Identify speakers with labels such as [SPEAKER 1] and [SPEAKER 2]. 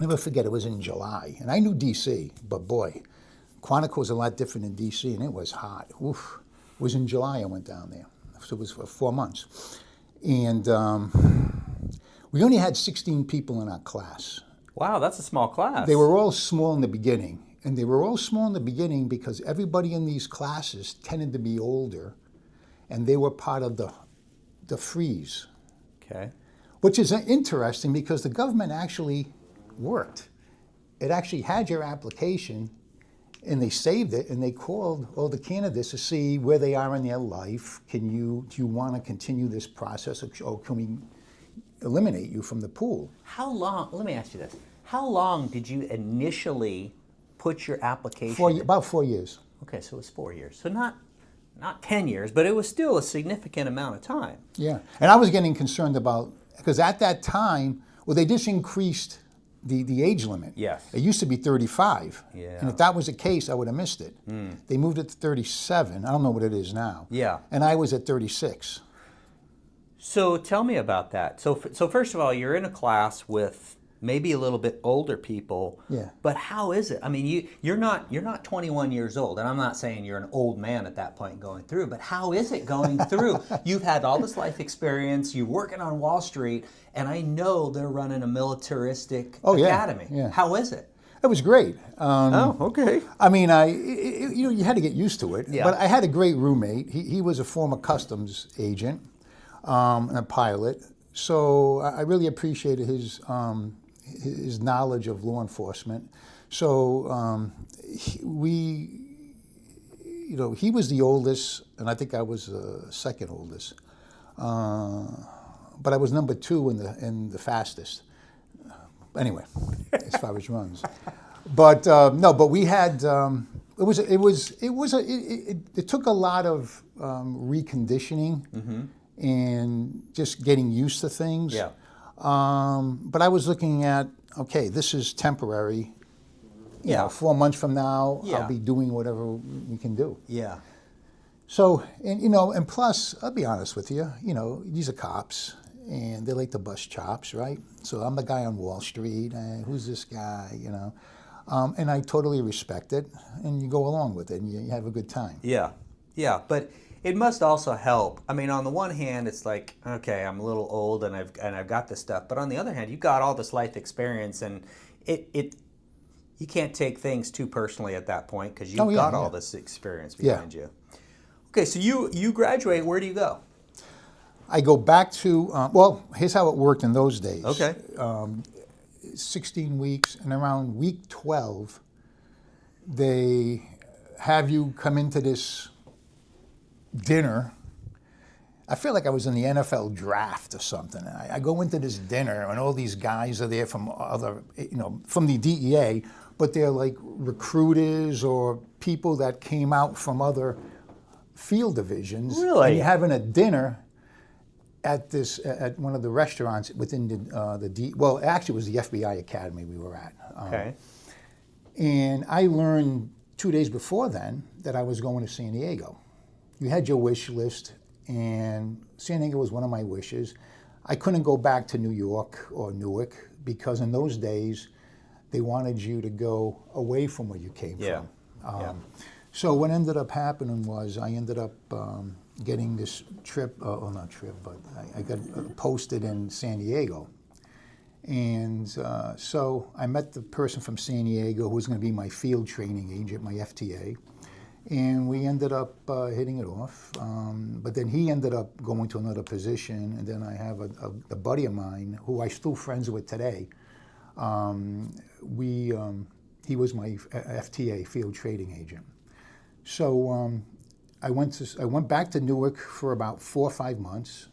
[SPEAKER 1] never forget, it was in July. And I knew D.C., but boy, Quantico was a lot different in D.C., and it was hot. Oof. It was in July I went down there. So it was for 4 months. And we only had 16 people in our class.
[SPEAKER 2] Wow, that's a small class.
[SPEAKER 1] They were all small in the beginning. And they were all small in the beginning because everybody in these classes tended to be older, and they were part of the freeze.
[SPEAKER 2] Okay.
[SPEAKER 1] Which is interesting because the government actually worked. It actually had your application, and they saved it, and they called all the candidates to see where they are in their life. Do you want to continue this process, or can we eliminate you from the pool?
[SPEAKER 2] How long, let me ask you this, how long did you initially put your application?
[SPEAKER 1] About 4 years.
[SPEAKER 2] Okay, so it was 4 years. So not 10 years, but it was still a significant amount of time.
[SPEAKER 1] Yeah, and I was getting concerned about, because at that time, well, they just increased the age limit.
[SPEAKER 2] Yes.
[SPEAKER 1] It used to be 35.
[SPEAKER 2] Yeah.
[SPEAKER 1] And if that was the case, I would have missed it. They moved it to 37. I don't know what it is now.
[SPEAKER 2] Yeah.
[SPEAKER 1] And I was at 36.
[SPEAKER 2] So tell me about that. So first of all, you're in a class with maybe a little bit older people.
[SPEAKER 1] Yeah.
[SPEAKER 2] But how is it? I mean, you're not 21 years old, and I'm not saying you're an old man at that point going through, but how is it going through? You've had all this life experience, you're working on Wall Street, and I know they're running a militaristic academy.
[SPEAKER 1] Yeah.
[SPEAKER 2] How is it?
[SPEAKER 1] It was great.
[SPEAKER 2] Okay.
[SPEAKER 1] I mean, you had to get used to it.
[SPEAKER 2] Yeah.
[SPEAKER 1] But I had a great roommate. He was a former customs agent and a pilot. So I really appreciated his knowledge of law enforcement. So he was the oldest, and I think I was second oldest. But I was number 2 in the fastest. Anyway, as far as runs. But no, but we had it took a lot of reconditioning and just getting used to things.
[SPEAKER 2] Yeah.
[SPEAKER 1] But I was looking at, okay, this is temporary. You know, 4 months from now,
[SPEAKER 2] Yeah.
[SPEAKER 1] I'll be doing whatever we can do.
[SPEAKER 2] Yeah.
[SPEAKER 1] So, and plus, I'll be honest with you, these are cops, and they like to bust chops, right? So I'm the guy on Wall Street, who's this guy, and I totally respect it, and you go along with it, and you have a good time.
[SPEAKER 2] Yeah. Yeah. But it must also help. I mean, on the one hand, it's like, okay, I'm a little old and I've got this stuff. But on the other hand, you've got all this life experience, and you can't take things too personally at that point because you've got all this experience behind you. Okay, so you graduate. Where do you go?
[SPEAKER 1] I go back to, well, here's how it worked in those days.
[SPEAKER 2] Okay.
[SPEAKER 1] 16 weeks, and around week 12, they have you come into this dinner. I feel like I was in the NFL draft or something. I go into this dinner, and all these guys are there from from the DEA, but they're like recruiters or people that came out from other field divisions.
[SPEAKER 2] Really?
[SPEAKER 1] And you're having a dinner at one of the restaurants within well, actually it was the FBI Academy we were at.
[SPEAKER 2] Okay.
[SPEAKER 1] And I learned 2 days before then that I was going to San Diego. You had your wish list, and San Diego was one of my wishes. I couldn't go back to New York or Newark because in those days they wanted you to go away from where you came from. So what ended up happening was I ended up getting this trip, not trip, but I got posted in San Diego. And so I met the person from San Diego who was going to be my field training agent, my FTA. And we ended up hitting it off. But then he ended up going to another position. And then I have a buddy of mine who I'm still friends with today. He was my FTA, field trading agent. So I went back to Newark for about 4 or 5 months.